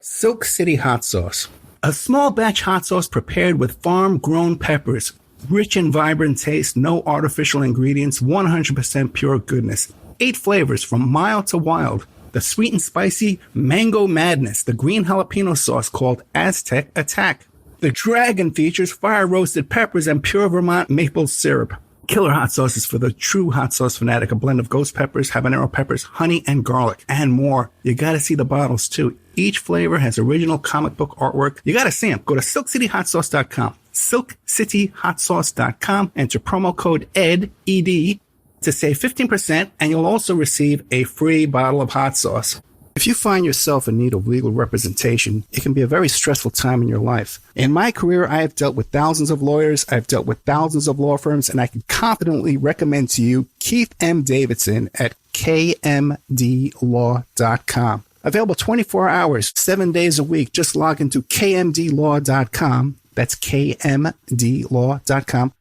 Silk City Hot Sauce. A small batch hot sauce prepared with farm-grown peppers. Rich and vibrant taste, no artificial ingredients, 100% pure goodness. 8 flavors from mild to wild. The sweet and spicy Mango Madness. The green jalapeno sauce called Aztec Attack. The Dragon features fire-roasted peppers and pure Vermont maple syrup. Killer hot sauces for the true hot sauce fanatic. A blend of ghost peppers, habanero peppers, honey, and garlic, and more. You gotta see the bottles, too. Each flavor has original comic book artwork. You gotta see them. Go to silkcityhotsauce.com. silkcityhotsauce.com. Enter promo code ED, ED, to save 15%, and you'll also receive a free bottle of hot sauce. If you find yourself in need of legal representation, it can be a very stressful time in your life. In my career, I have dealt with thousands of lawyers, I've dealt with thousands of law firms, and I can confidently recommend to you Keith M. Davidson at kmdlaw.com. Available 24 hours, 7 days a week. Just log into kmdlaw.com. That's kmdlaw.com.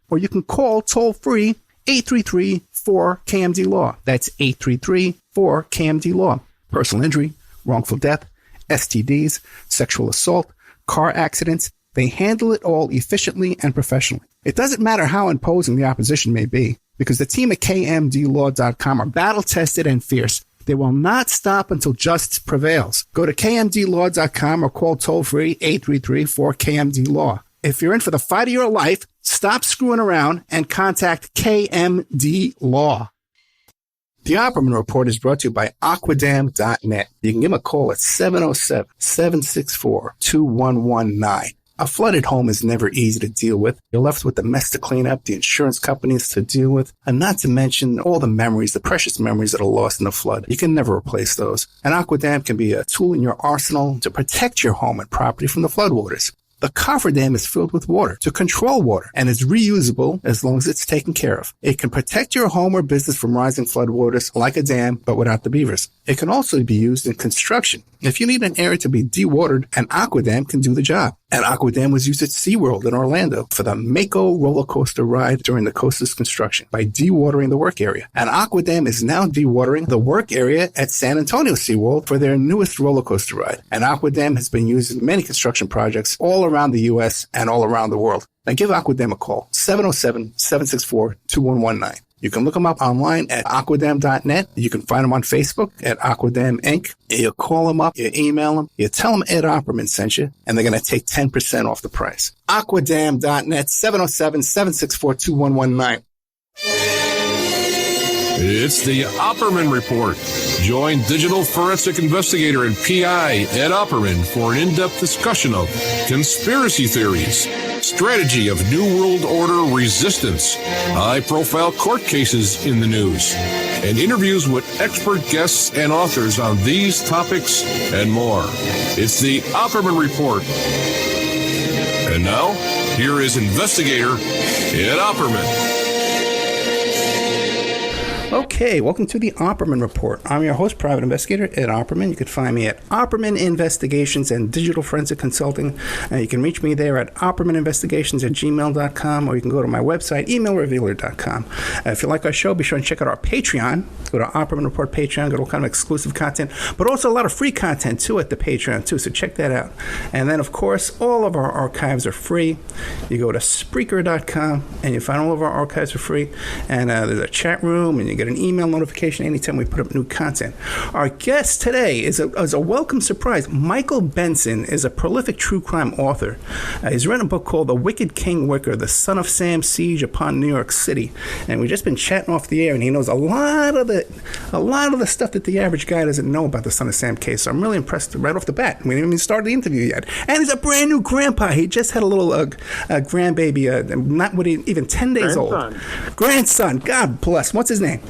Or you can call toll-free 833-4KMD-LAW. That's 833-4KMD-LAW. Personal injury, wrongful death, STDs, sexual assault, car accidents. They handle it all efficiently and professionally. It doesn't matter how imposing the opposition may be, because the team at kmdlaw.com are battle-tested and fierce. They will not stop until justice prevails. Go to kmdlaw.com or call toll-free 833-4KMD-LAW. If you're in for the fight of your life, stop screwing around and contact KMD Law. The Opperman Report is brought to you by Aquadam.net. You can give them a call at 707-764-2119. A flooded home is never easy to deal with. You're left with the mess to clean up, the insurance companies to deal with, and not to mention all the memories, the precious memories that are lost in the flood. You can never replace those. And Aquadam can be a tool in your arsenal to protect your home and property from the floodwaters. The cofferdam is filled with water to control water and is reusable as long as it's taken care of. It can protect your home or business from rising floodwaters like a dam, but without the beavers. It can also be used in construction. If you need an area to be dewatered, an Aquadam can do the job. And Aquadam was used at SeaWorld in Orlando for the Mako roller coaster ride during the coaster's construction by dewatering the work area. And Aquadam is now dewatering the work area at San Antonio SeaWorld for their newest roller coaster ride. And Aquadam has been used in many construction projects all around the U.S. and all around the world. Now give Aquadam a call, 707-764-2119. You can look them up online at aquadam.net. You can find them on Facebook at Aquadam Inc. You call them up, you email them, you tell them Ed Opperman sent you, and they're going to take 10% off the price. Aquadam.net, 707-764-2119. It's the Opperman Report. Join digital forensic investigator and PI Ed Opperman for an in-depth discussion of conspiracy theories, strategy of New World Order resistance, high-profile court cases in the news, and interviews with expert guests and authors on these topics and more. It's the Opperman Report. And now, here is investigator Ed Opperman. Okay, welcome to the Opperman Report. I'm your host, Private Investigator Ed Opperman. You can find me at Opperman Investigations and Digital Forensic Consulting. You can reach me there at oppermaninvestigations@gmail.com, or you can go to my website, emailrevealer.com. If you like our show, be sure and check out our Patreon. Go to Opperman Report Patreon, get all kind of exclusive content, but also a lot of free content, too, at the Patreon, too, so check that out. And then, of course, all of our archives are free. You go to Spreaker.com, and you find all of our archives for free. And there's a chat room, and you get an email notification anytime we put up new content. Our guest today is a welcome surprise. Michael Benson is a prolific true crime author. He's written a book called The Wicked King Wicker, The Son of Sam Siege Upon New York City. And we've just been chatting off the air, and he knows a lot of the stuff that the average guy doesn't know about the Son of Sam case. So I'm really impressed right off the bat. We didn't even start the interview yet. And he's a brand new grandpa. He just had a little grandbaby, not even 10 days old. Grandson. God bless. What's his name?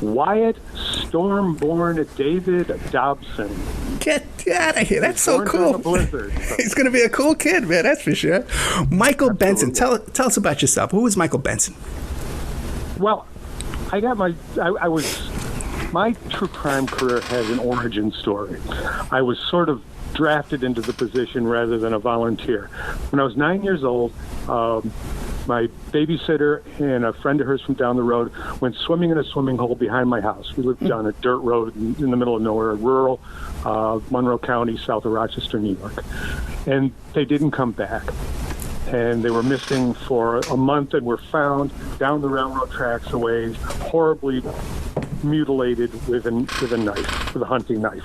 Wyatt Stormborn David Dobson. Get out of here. That's so cool. Blizzard, so. He's going to be a cool kid, man. That's for sure. Michael Benson. Tell us about yourself. Who is Michael Benson? Well, my true crime career has an origin story. I was sort of drafted into the position rather than a volunteer. When I was 9 years old, my babysitter and a friend of hers from down the road went swimming in a swimming hole behind my house. We lived on a dirt road in the middle of nowhere, a rural Monroe County, south of Rochester, New York. And they didn't come back. And they were missing for a month and were found down the railroad tracks a ways, horribly mutilated with a knife, with a hunting knife.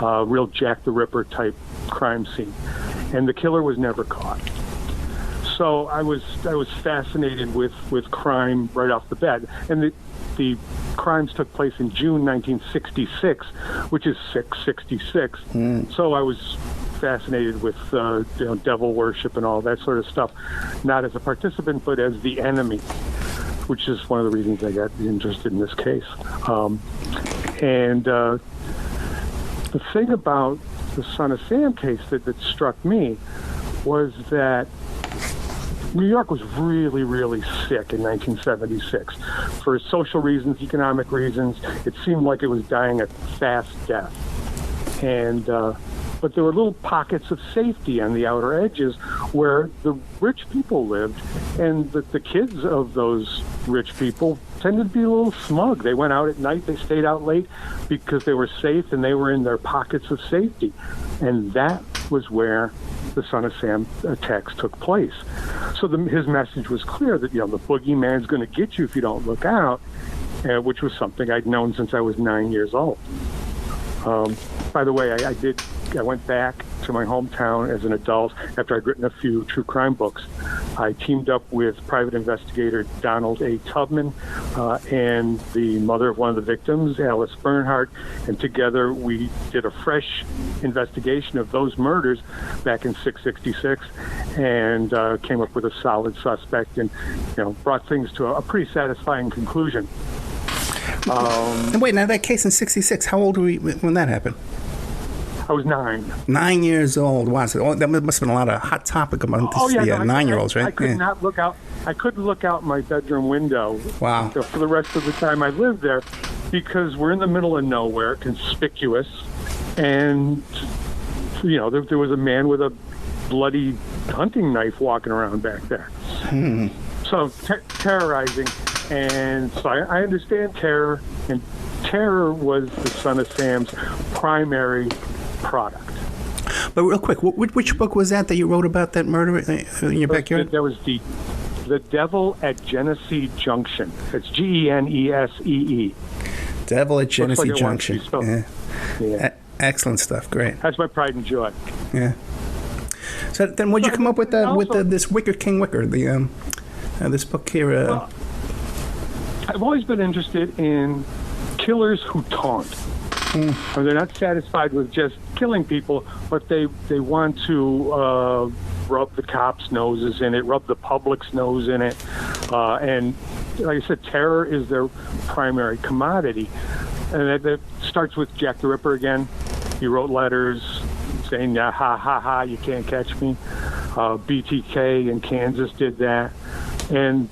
Real Jack the Ripper type crime scene. And the killer was never caught. So I was fascinated with crime right off the bat. And the crimes took place in June 1966, which is 666. So I was fascinated with devil worship and all that sort of stuff, not as a participant, but as the enemy, which is one of the reasons I got interested in this case. The thing about the Son of Sam case that struck me was that New York was really, really sick in 1976 for social reasons, economic reasons. It seemed like it was dying a fast death. But there were little pockets of safety on the outer edges where the rich people lived, and the kids of those rich people tended to be a little smug. They went out at night, they stayed out late because they were safe and they were in their pockets of safety. And that was where the Son of Sam attacks took place. So his message was clear that, the boogeyman's going to get you if you don't look out, which was something I'd known since I was 9 years old. By the way, I went back to my hometown as an adult after I'd written a few true crime books. I teamed up with private investigator Donald A. Tubman and the mother of one of the victims, Alice Bernhardt, and together we did a fresh investigation of those murders back in 666 and came up with a solid suspect and brought things to a pretty satisfying conclusion. And wait, now that case in 66, how old were you when that happened? I was 9. 9 years old. Wow, so that must have been a lot of hot topic among the 9-year-olds, right? I could not look out. I couldn't look out my bedroom window. Wow. For the rest of the time I lived there, because we're in the middle of nowhere, conspicuous, and there was a man with a bloody hunting knife walking around back there. So terrorizing, and so I understand terror, and terror was the Son of Sam's primary product. But real quick, which book was that you wrote about that murder in your backyard? That was The Devil at Genesee Junction. It's Genesee. Devil at Genesee like Junction. Yeah. Excellent stuff. Great. That's my pride and joy. Yeah. So then, what'd you come up with this Wicker King Wicker? This book here. Well, I've always been interested in killers who taunt. Or they're not satisfied with just killing people, but they want to rub the cops' noses in it, rub the public's nose in it. And like I said, terror is their primary commodity. And that starts with Jack the Ripper again. He wrote letters saying, ha, ha, ha, you can't catch me. BTK in Kansas did that. And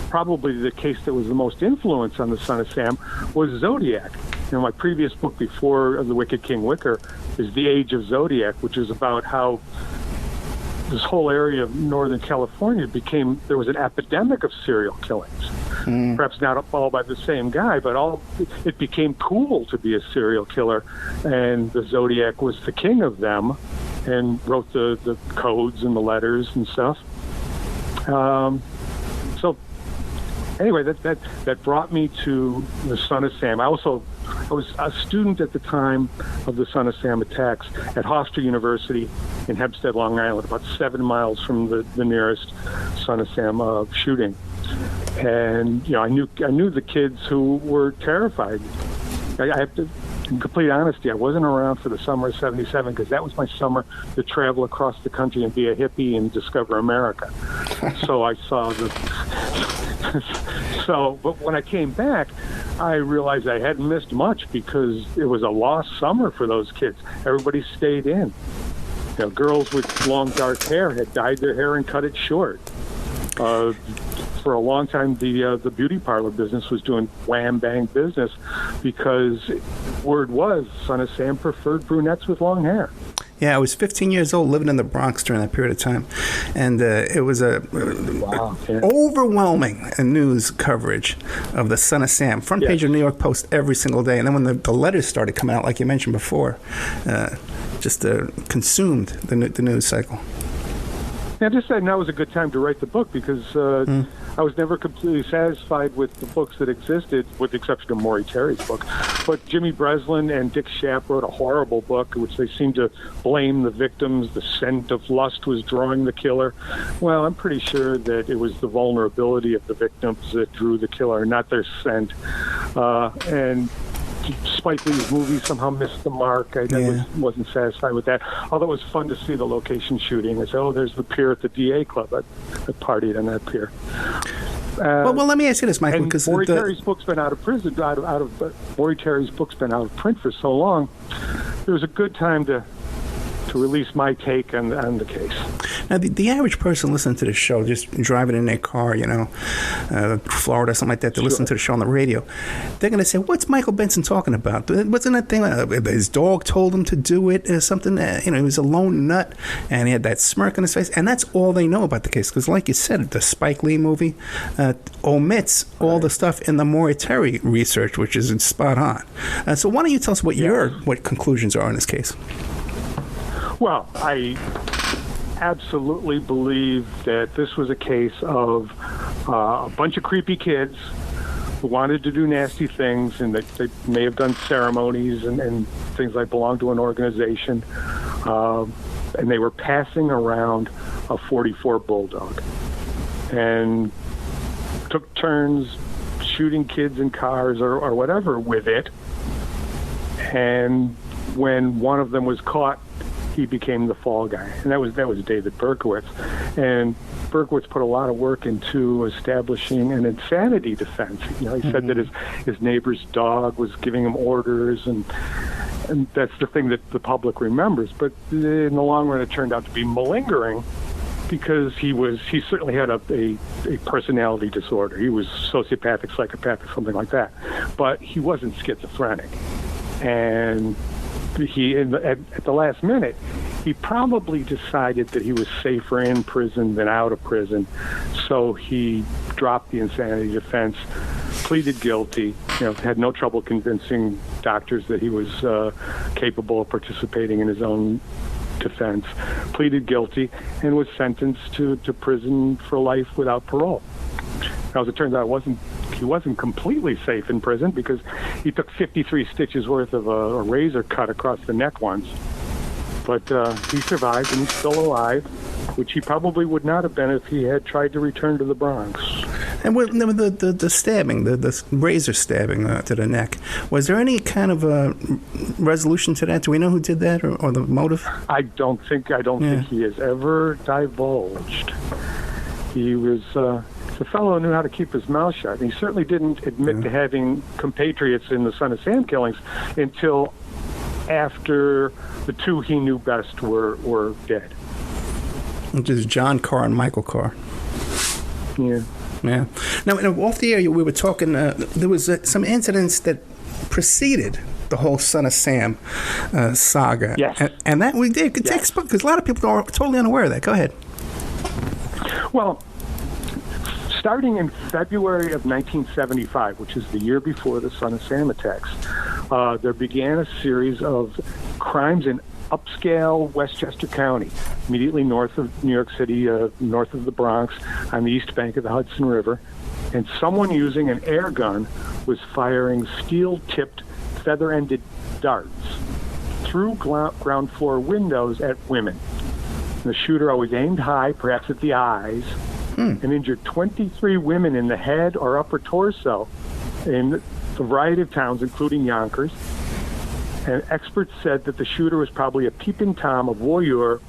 probably the case that was the most influence on the Son of Sam was Zodiac. My previous book before The Wicked King Wicker is The Age of Zodiac, which is about how this whole area of Northern California there was an epidemic of serial killings. Perhaps not all by the same guy, but it became cool to be a serial killer, and the Zodiac was the king of them and wrote the codes and the letters and stuff. So anyway, that brought me to the Son of Sam. I was a student at the time of the Son of Sam attacks at Hofstra University in Hempstead, Long Island, about 7 miles from the nearest Son of Sam shooting. And I knew the kids who were terrified. I have to, in complete honesty, I wasn't around for the summer of '77 because that was my summer to travel across the country and be a hippie and discover America. So I saw but when I came back, I realized I hadn't missed much because it was a lost summer for those kids. Everybody stayed in. Girls with long dark hair had dyed their hair and cut it short. For a long time, the beauty parlor business was doing wham bang business because word was Son of Sam preferred brunettes with long hair. Yeah, I was 15 years old, living in the Bronx during that period of time, and it was a overwhelming news coverage of the Son of Sam, front page of the New York Post every single day. And then when the letters started coming out, like you mentioned before, just consumed the news cycle. I just said now was a good time to write the book because I was never completely satisfied with the books that existed, with the exception of Maury Terry's book. But Jimmy Breslin and Dick Schaap wrote a horrible book, which they seemed to blame the victims. The scent of lust was drawing the killer. Well, I'm pretty sure that it was the vulnerability of the victims that drew the killer, not their scent. And Spike Lee's movie somehow missed the mark. I wasn't satisfied with that. Although it was fun to see the location shooting. I said, oh, there's the pier at the DA Club. I partied on that pier. Well, let me ask you this, Michael. Because Maury Terry's book's been out of prison, Maury Terry's book's been out of print for so long. It was a good time to release my take on the case. Now, the average person listening to the show, just driving in their car, Florida, something like that, they listen to the show on the radio, they're going to say, what's Michael Benson talking about? Wasn't that thing, his dog told him to do it, or something, he was a lone nut, and he had that smirk on his face, and that's all they know about the case, because like you said, the Spike Lee movie omits all the stuff in the Maury Terry research, which is spot on. So why don't you tell us what conclusions are in this case? Well, I absolutely believe that this was a case of a bunch of creepy kids who wanted to do nasty things, and that they may have done ceremonies and things like belong to an organization, and they were passing around a .44 Bulldog and took turns shooting kids in cars or whatever with it. And when one of them was caught, he became the fall guy, and that was David Berkowitz. And Berkowitz put a lot of work into establishing an insanity defense. He said that his neighbor's dog was giving him orders, and that's the thing that the public remembers. But in the long run, it turned out to be malingering, because he certainly had a personality disorder. He was sociopathic, psychopathic, something like that, but he wasn't schizophrenic. And at the last minute, he probably decided that he was safer in prison than out of prison, so he dropped the insanity defense, pleaded guilty, had no trouble convincing doctors that he was capable of participating in his own defense, pleaded guilty, and was sentenced to prison for life without parole. Now, as it turns out, he wasn't completely safe in prison, because he took 53 stitches worth of a razor cut across the neck once. But he survived, and he's still alive, which he probably would not have been if he had tried to return to the Bronx. And the stabbing, the razor stabbing to the neck, was there any kind of a resolution to that? Do we know who did that, or the motive? I don't think he has ever divulged. He was a fellow who knew how to keep his mouth shut, and he certainly didn't admit to having compatriots in the Son of Sam killings until after the two he knew best were dead. Which is John Carr and Michael Carr. Yeah. Yeah. Now, off the air, we were talking, there was some incidents that preceded the whole Son of Sam saga. Yes. And that we did. Because a lot of people are totally unaware of that. Go ahead. Well, starting in February of 1975, which is the year before the Son of Sam attacks, there began a series of crimes in upscale Westchester County, immediately north of New York City, north of the Bronx, on the east bank of the Hudson River. And someone using an air gun was firing steel-tipped, feather-ended darts through ground floor windows at women. The shooter always aimed high, perhaps at the eyes, and injured 23 women in the head or upper torso in a variety of towns, including Yonkers. And experts said that the shooter was probably a peeping Tom, a voyeur,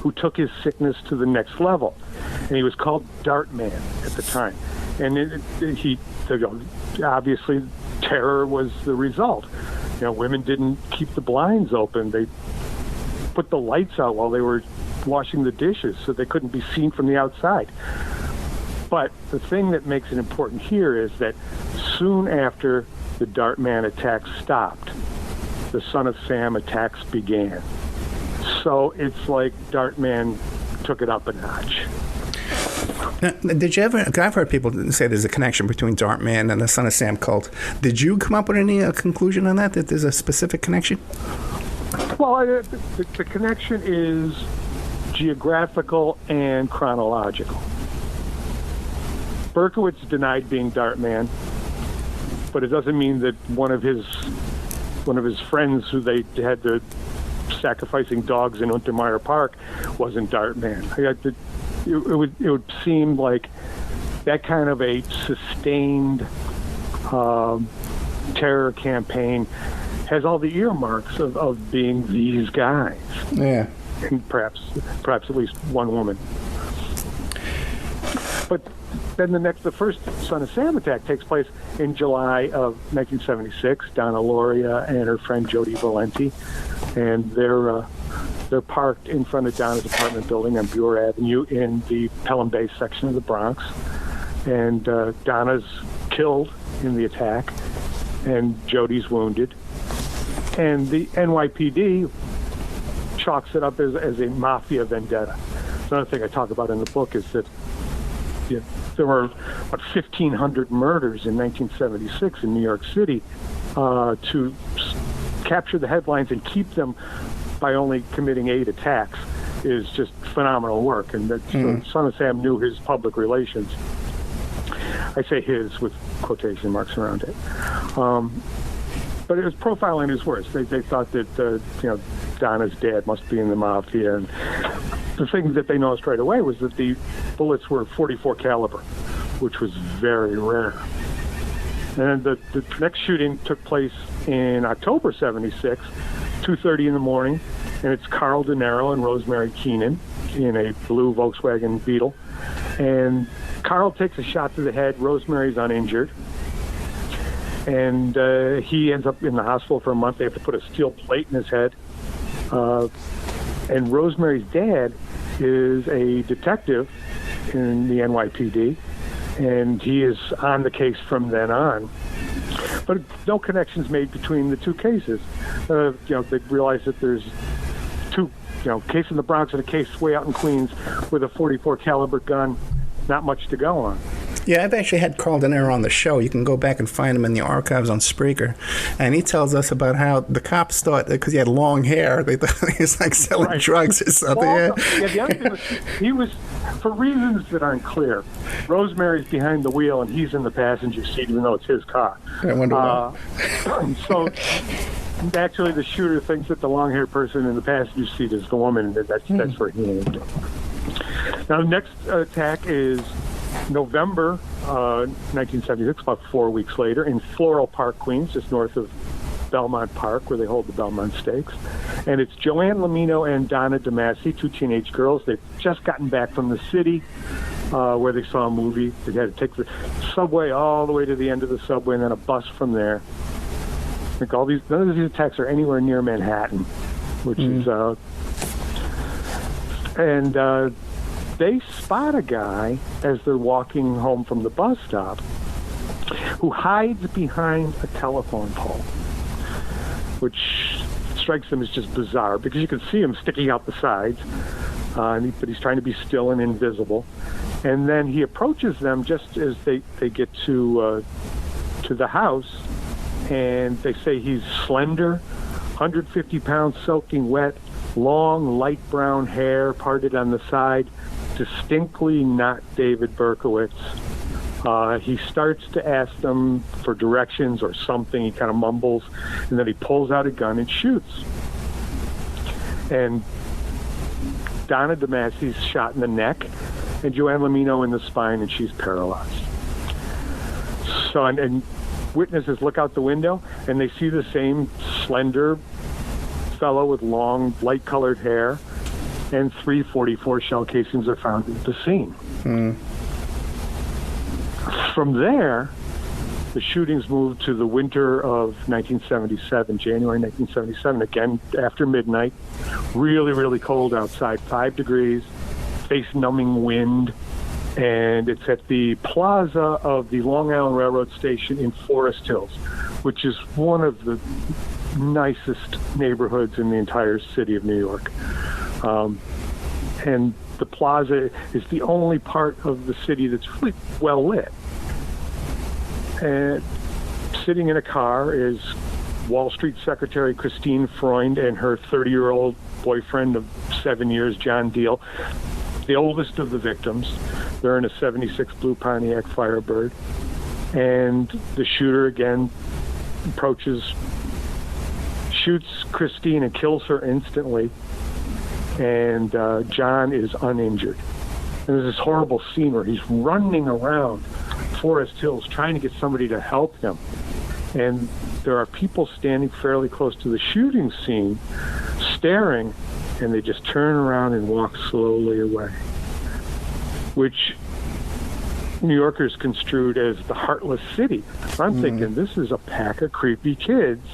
who took his sickness to the next level. And he was called Dart Man at the time. And obviously, terror was the result. Women didn't keep the blinds open. They put the lights out while they were washing the dishes so they couldn't be seen from the outside. But the thing that makes it important here is that soon after the Dart Man attacks stopped, the Son of Sam attacks began. So it's like Dartman took it up a notch. Now, did you ever? I've heard people say there's a connection between Dartman and the Son of Sam cult. Did you come up with any conclusion on that? That there's a specific connection? Well, the connection is geographical and chronological. Berkowitz denied being Dartman, but it doesn't mean that one of his friends who they had the sacrificing dogs in Untermeyer Park wasn't Dartman. It would seem like that kind of a sustained terror campaign has all the earmarks of being these guys. Yeah. And perhaps at least one woman. But then the first Son of Sam attack takes place in July of 1976. Donna Loria and her friend Jody Valenti, and they're parked in front of Donna's apartment building on Buer Avenue in the Pelham Bay section of the Bronx. And Donna's killed in the attack, and Jody's wounded. And the NYPD chalks it up as a mafia vendetta. Another thing I talk about in the book is that there were about 1,500 murders in 1976 in New York City. To capture the headlines and keep them by only committing 8 attacks is just phenomenal work. And that Son of Sam knew his public relations. I say his with quotation marks around it. But it was profiling his words. They thought that Donna's dad must be in the mafia. And the thing that they noticed right away was that the bullets were .44 caliber, which was very rare. And the next shooting took place in October 76, 2:30 in the morning, and it's Carl De Niro and Rosemary Keenan in a blue Volkswagen Beetle. And Carl takes a shot to the head. Rosemary's uninjured. And he ends up in the hospital for a month. They have to put a steel plate in his head. And Rosemary's dad is a detective in the NYPD, and he is on the case from then on. But no connections made between the two cases. They realize that there's two, case in the Bronx and a case way out in Queens with a .44 caliber gun. Not much to go on. Yeah, I've actually had Carl De Niro on the show. You can go back and find him in the archives on Spreaker. And he tells us about how the cops thought, because he had long hair, they thought he was like selling drugs or something. Well, the other thing was, he was, for reasons that aren't clear, Rosemary's behind the wheel and he's in the passenger seat, even though it's his car. I wonder why. So actually the shooter thinks that the long-haired person in the passenger seat is the woman, and that's where he aimed it. Now, the next attack is November 1976, about 4 weeks later, in Floral Park, Queens, just north of Belmont Park, where they hold the Belmont Stakes. And it's Joanne Lamino and Donna DeMasi, 2 teenage girls. They've just gotten back from the city where they saw a movie. They had to take the subway all the way to the end of the subway and then a bus from there. I think none of these attacks are anywhere near Manhattan, which is... they spot a guy as they're walking home from the bus stop who hides behind a telephone pole, which strikes them as just bizarre because you can see him sticking out the sides, but he's trying to be still and invisible. And then he approaches them just as they get to the house, and they say he's slender, 150 pounds soaking wet, long light brown hair parted on the side, distinctly not David Berkowitz. He starts to ask them for directions or something. He kind of mumbles, and then he pulls out a gun and shoots. And Donna DeMasi's shot in the neck, and Joanne Lamino in the spine, and she's paralyzed. So, and witnesses look out the window, and they see the same slender fellow with long, light-colored hair, and 3 .44 shell casings are found at the scene. From there, the shootings moved to the winter of 1977, January 1977, again after midnight. Really, really cold outside, 5 degrees, face-numbing wind, and it's at the plaza of the Long Island Railroad Station in Forest Hills, which is one of the nicest neighborhoods in the entire city of New York. And the plaza is the only part of the city that's really well lit. And sitting in a car is Wall Street Secretary Christine Freund and her 30-year-old boyfriend of 7 years, John Deal, the oldest of the victims. They're in a 76 blue Pontiac Firebird. And the shooter, again, approaches, shoots Christine and kills her instantly. And John is uninjured. And there's this horrible scene where he's running around Forest Hills trying to get somebody to help him. And there are people standing fairly close to the shooting scene, staring, and they just turn around and walk slowly away, which New Yorkers construed as the heartless city. I'm thinking this is a pack of creepy kids,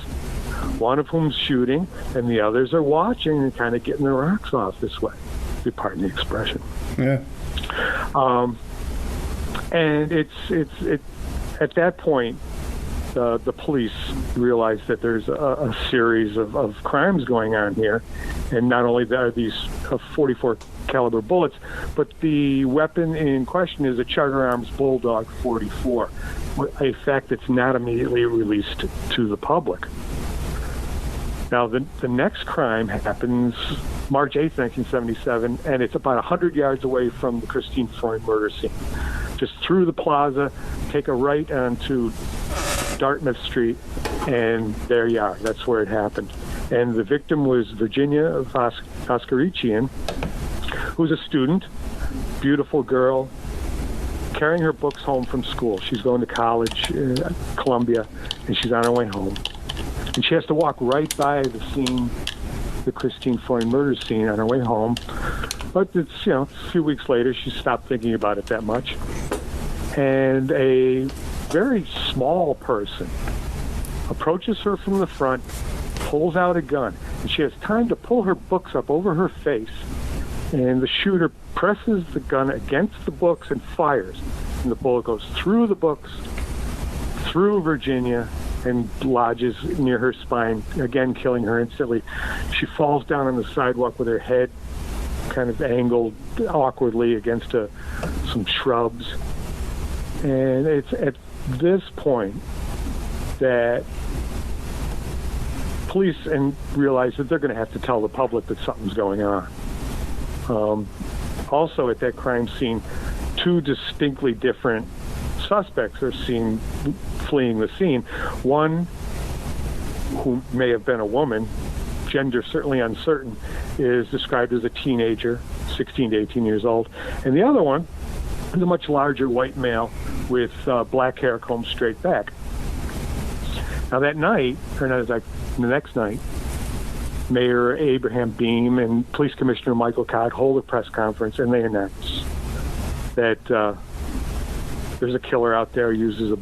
one of whom's shooting, and the others are watching and kind of getting their rocks off this way. If you pardon the expression. Yeah. And it's at that point, the police realize that there's a series of crimes going on here, and not only are these 44 caliber bullets, but the weapon in question is a Charter Arms Bulldog 44, a fact that's not immediately released to the public. Now, the next crime happens March 8th, 1977, and it's about 100 yards away from the Christine Freund murder scene. Just through the plaza, take a right onto Dartmouth Street, and there you are. That's where it happened. And the victim was Virginia Voskerichian, who's a student, beautiful girl, carrying her books home from school. She's going to college, Columbia, and she's on her way home. And she has to walk right by the scene, the Christine Freund murder scene, on her way home. But it's, a few weeks later, she stopped thinking about it that much. And a very small person approaches her from the front, pulls out a gun, and she has time to pull her books up over her face. And the shooter presses the gun against the books and fires. And the bullet goes through the books, through Virginia, and lodges near her spine, again killing her instantly. She falls down on the sidewalk with her head kind of angled awkwardly against some shrubs. And it's at this point that police realize that they're going to have to tell the public that something's going on. Also at that crime scene, two distinctly different suspects are seen fleeing the scene. One, who may have been a woman, gender certainly uncertain, is described as a teenager, 16 to 18 years old. And the other one is a much larger white male with black hair combed straight back. Now that night, the next night, Mayor Abraham Beam and Police Commissioner Michael Codd hold a press conference, and they announce that there's a killer out there who uses a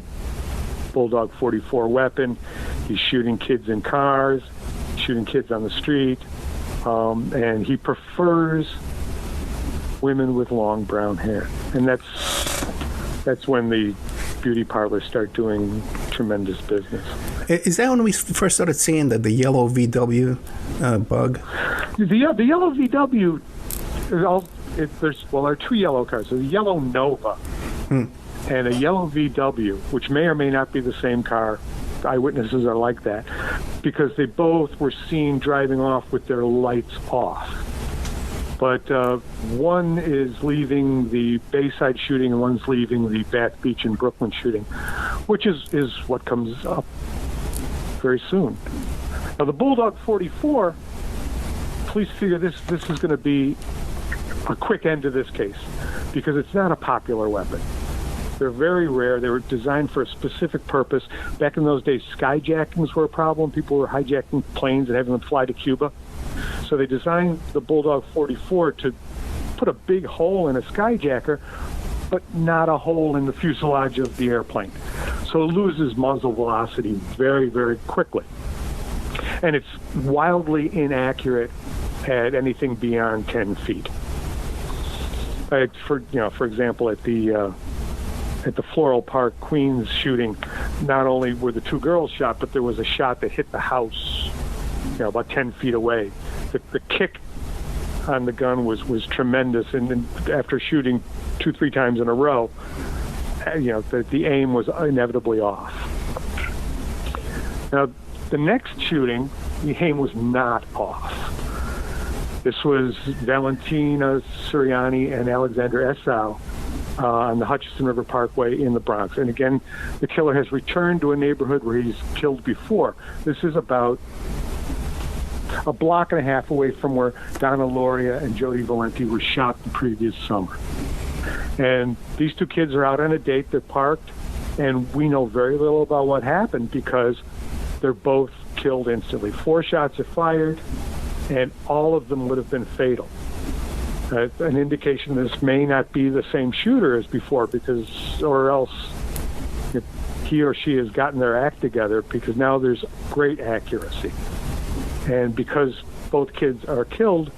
Bulldog 44 weapon. He's shooting kids in cars, shooting kids on the street, and he prefers women with long brown hair. And that's when the beauty parlors start doing tremendous business. Is that when we first started seeing the yellow VW bug? The yellow VW, there are two yellow cars. There's a yellow Nova and a yellow VW, which may or may not be the same car. Eyewitnesses are like that, because they both were seen driving off with their lights off. But one is leaving the Bayside shooting and one's leaving the Bath Beach and Brooklyn shooting, which is what comes up very soon. Now, the Bulldog 44, police figure this is going to be a quick end to this case, because it's not a popular weapon. They're very rare. They were designed for a specific purpose. Back in those days, skyjackings were a problem. People were hijacking planes and having them fly to Cuba. So they designed the Bulldog 44 to put a big hole in a skyjacker, but not a hole in the fuselage of the airplane. So it loses muzzle velocity very, very quickly. And it's wildly inaccurate at anything beyond 10 feet. For example, at the Floral Park Queens shooting, not only were the two girls shot, but there was a shot that hit the house, about 10 feet away. The kick on the gun was tremendous. And after shooting 2-3 times in a row, the aim was inevitably off. Now, the next shooting, the aim was not off. This was Valentina Suriani and Alexander Esau on the Hutchinson River Parkway in the Bronx. And again, the killer has returned to a neighborhood where he's killed before. This is about a block and a half away from where Donna Loria and Jody Valenti were shot the previous summer. And these two kids are out on a date. They're parked, and we know very little about what happened because they're both killed instantly. 4 shots are fired, and all of them would have been fatal. An indication this may not be the same shooter as before, or else he or she has gotten their act together, because now there's great accuracy. And because both kids are killed,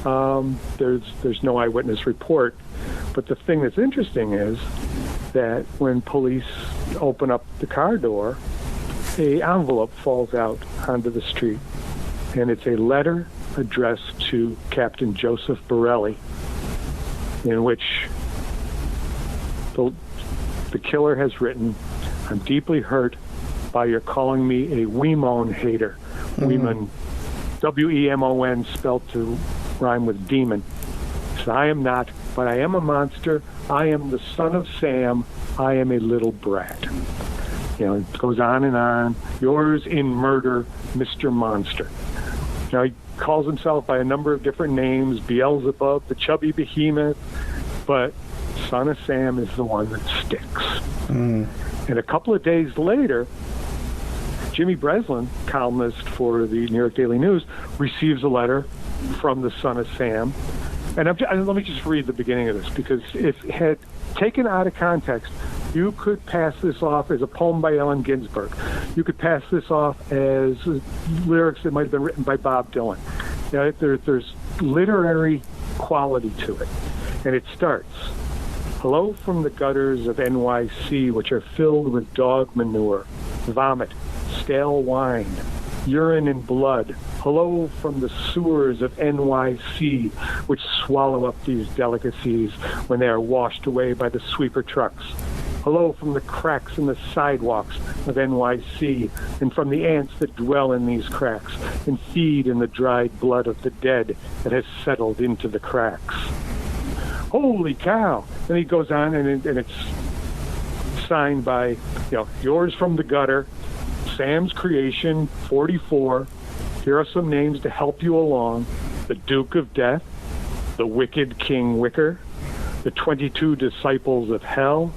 there's no eyewitness report. But the thing that's interesting is that when police open up the car door, an envelope falls out onto the street, and it's a letter addressed to Captain Joseph Borelli, in which the killer has written, "I'm deeply hurt by your calling me a Wemon hater." Wemon, W-E-M-O-N, spelled to rhyme with demon. So I am not, but I am a monster. I am the son of Sam. I am a little brat. It goes on and on. Yours in murder, Mr. Monster. He calls himself by a number of different names, Beelzebub, the chubby behemoth, but Son of Sam is the one that sticks. And a couple of days later, Jimmy Breslin, columnist for the New York Daily News, receives a letter from the Son of Sam. And let me just read the beginning of this, because if it had taken out of context, you could pass this off as a poem by Allen Ginsberg. You could pass this off as lyrics that might have been written by Bob Dylan. There's literary quality to it. And it starts, "Hello from the gutters of NYC, which are filled with dog manure, vomit, stale wine, urine and blood. Hello from the sewers of NYC, which swallow up these delicacies when they are washed away by the sweeper trucks. Hello from the cracks in the sidewalks of NYC, and from the ants that dwell in these cracks and feed in the dried blood of the dead that has settled into the cracks." Holy cow. Then he goes on, and it's signed by, yours from the gutter, Sam's Creation, 44. Here are some names to help you along. The Duke of Death, the Wicked King Wicker, the 22 Disciples of Hell,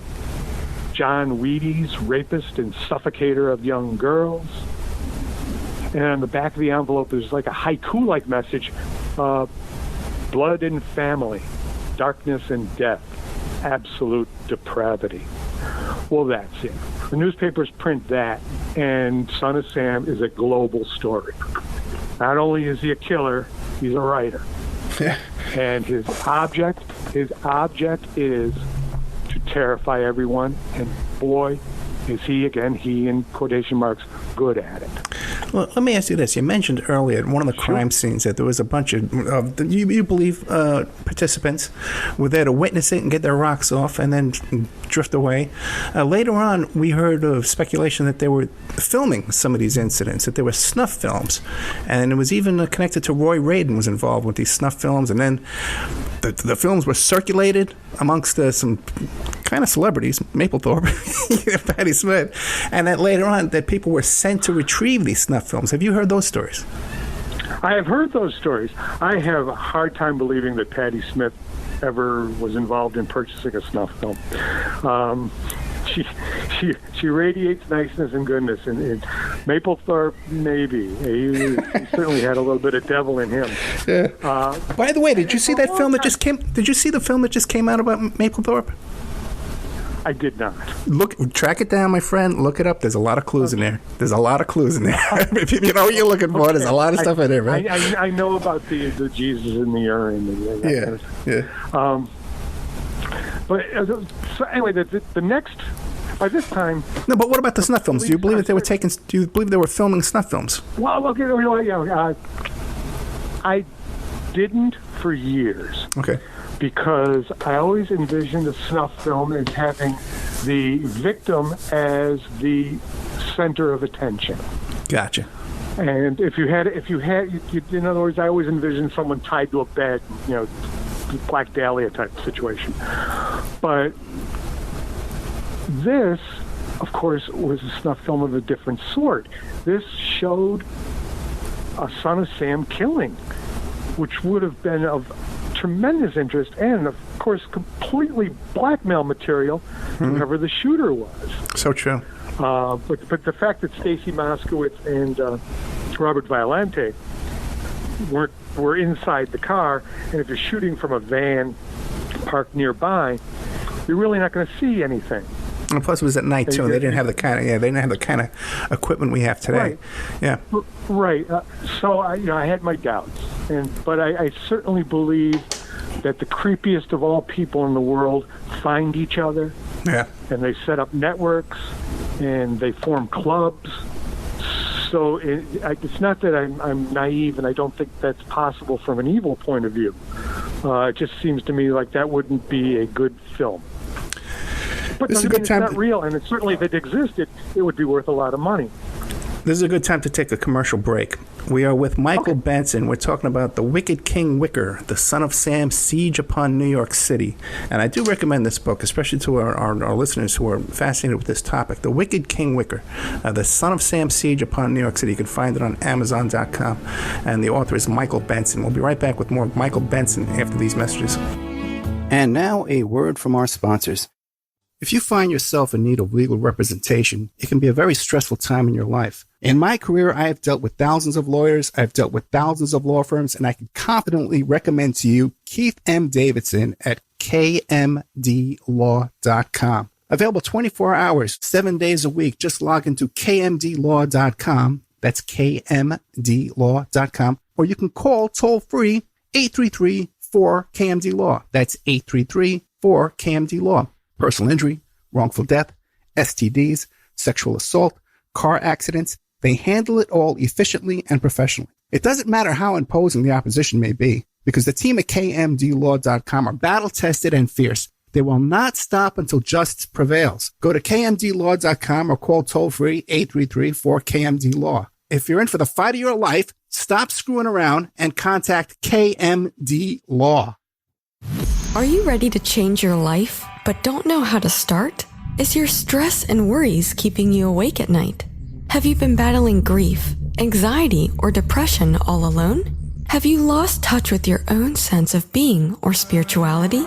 John Wheaties, rapist and suffocator of young girls. And on the back of the envelope, there's like a haiku-like message, blood and family, darkness and death, absolute depravity. Well, that's it. The newspapers print that, and Son of Sam is a global story. Not only is he a killer, he's a writer. And his object is to terrify everyone, and boy, is he in quotation marks, good at it. Well, let me ask you this. You mentioned earlier at one of the crime scenes that there was a bunch of you believe participants were there to witness it and get their rocks off and then drift away. Later on, we heard of speculation that they were filming some of these incidents, that there were snuff films. And it was even connected to Roy Radin was involved with these snuff films. And then the films were circulated amongst some kind of celebrities, Mapplethorpe, Patti Smith, and that later on that people were sent to retrieve these snuff films. Have you heard those stories? I have heard those stories. I have a hard time believing that Patti Smith ever was involved in purchasing a snuff film. She radiates niceness and goodness, and Mapplethorpe, maybe. He certainly had a little bit of devil in him. Yeah. By the way, did you see that film that just came? Did you see the film that just came out about Mapplethorpe? I did not. Track it down, my friend. Look it up. There's a lot of clues in there. There's a lot of clues in there. If you know what you're looking for, there's a lot of stuff in there, right? I know about the Jesus in the urine. And that kind of stuff. So anyway, the next, by this time. No, but what about the snuff films? Do you believe that they were taking? Do you believe they were filming snuff films? Well, okay, didn't for years. Okay. Because I always envisioned a snuff film as having the victim as the center of attention. Gotcha. And if you had, in other words, I always envisioned someone tied to a bed, Black Dahlia type situation. But this, of course, was a snuff film of a different sort. This showed a Son of Sam killing, which would have been of tremendous interest and, of course, completely blackmail material to whoever the shooter was. So true. But the fact that Stacy Moskowitz and Robert Violante were inside the car, and if you're shooting from a van parked nearby, you're really not going to see anything. And plus, it was at night too. They didn't have the kind of equipment we have today. Right. Yeah. Right. So I had my doubts, but I certainly believe that the creepiest of all people in the world find each other. Yeah. And they set up networks, and they form clubs. So it's not that I'm naive, and I don't think that's possible from an evil point of view. It just seems to me like that wouldn't be a good film. But This is a good time. It's not real, and certainly if it existed, it would be worth a lot of money. This is a good time to take a commercial break. We are with Michael Benson. We're talking about The Wicked King Wicker, The Son of Sam, Siege Upon New York City. And I do recommend this book, especially to our listeners who are fascinated with this topic. The Wicked King Wicker, The Son of Sam, Siege Upon New York City. You can find it on Amazon.com. And the author is Michael Benson. We'll be right back with more of Michael Benson after these messages. And now a word from our sponsors. If you find yourself in need of legal representation, it can be a very stressful time in your life. In my career, I have dealt with thousands of lawyers, I've dealt with thousands of law firms, and I can confidently recommend to you Keith M. Davidson at kmdlaw.com. Available 24 hours, 7 days a week. Just log into kmdlaw.com. That's kmdlaw.com. Or you can call toll-free 833-4KMD-LAW. That's 833-4KMD-LAW. Personal injury, wrongful death, STDs, sexual assault, car accidents. They handle it all efficiently and professionally. It doesn't matter how imposing the opposition may be, because the team at kmdlaw.com are battle-tested and fierce. They will not stop until justice prevails. Go to kmdlaw.com or call toll-free 833-4KMD-LAW. If you're in for the fight of your life, stop screwing around and contact KMD Law. Are you ready to change your life, but don't know how to start? Is your stress and worries keeping you awake at night? Have you been battling grief, anxiety, or depression all alone? Have you lost touch with your own sense of being or spirituality?